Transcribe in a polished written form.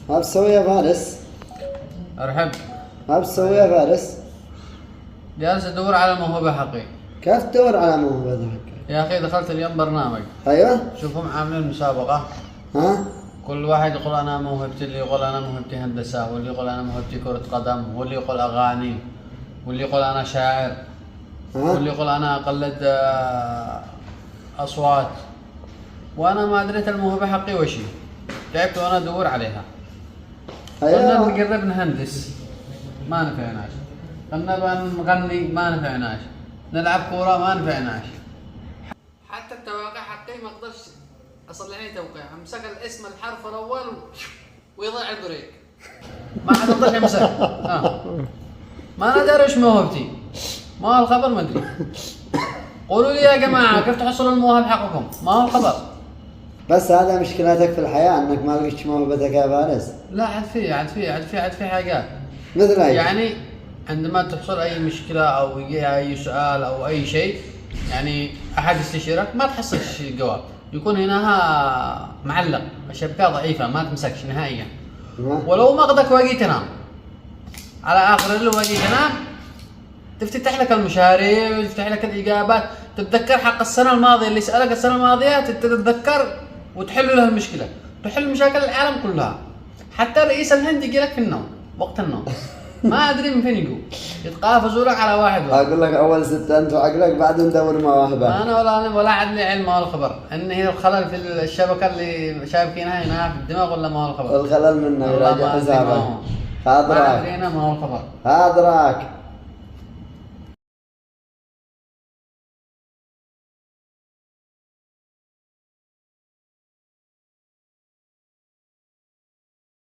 ما بتسوي يا فارس؟ ارحب. ما بتسوي يا فارس؟ جالس ادور على موهبة حقي. كيف تدور على موهبة حقك؟ يا اخي دخلت اليوم برنامج. ايوه. شوفهم عاملين مسابقة. ها؟ كل واحد يقول انا موهبتي، اللي يقول انا موهبتي هندسة، واللي يقول انا موهبتي كرة قدم، واللي يقول اغاني، واللي يقول انا شاعر، ها؟ واللي يقول انا اقلد اصوات. وانا ما دريت الموهبة حقي وشي. تعبت وانا ادور عليها. قلنا ايوه. نقرب نهندس ما نفعناش، قلنا نغني ما نفعناش، نلعب كورة ما نفعناش. حتى التواقع حقي ما اقدرش اصلح لي توقيع، امسك الاسم الحرف الاول ويضيع البريك. ما حد يقدر يمسك. ما انا داري ايش موهبتي، ما هو الخبر ما ادري. قولوا لي يا جماعة كيف تحصلوا المواهب حقكم؟ ما هو الخبر. بس هذا مشكلتك في الحياة انك ما لقيتش موهبتك يا فارس. لا عاد في حاجات. مثل اي؟ يعني عندما تحصل اي مشكلة او يجي اي سؤال او اي شيء، يعني احد يستشيرك ما تحصلش الجواب، يكون هنا معلق، الشبكة ضعيفة ما تمسكش نهائيا. ولو مغدك واجي تنام على اخر الليل واجي تنام، تفتح لك المشاريع ويفتح لك الاجابات، تتذكر حق السنة الماضية اللي سألك السنة الماضية، تتذكر وتحل له المشكلة، تحل مشاكل العالم كلها. حتى رئيس الهند يجي لك في النوم وقت النوم، ما ادري من فين يجوا يتقافزوا لك على واحد. اقول لك اول ست انت وعقلك بعد ندور مواهبك. انا ولا عندي علم ولا خبر ان هي الخلل في الشبكه اللي شابكينها هنا في الدماغ، ولا ما هو الخبر؟ الخلل منك راجع حسابك. ما ادري انا ما هو الخبر. هذا راك.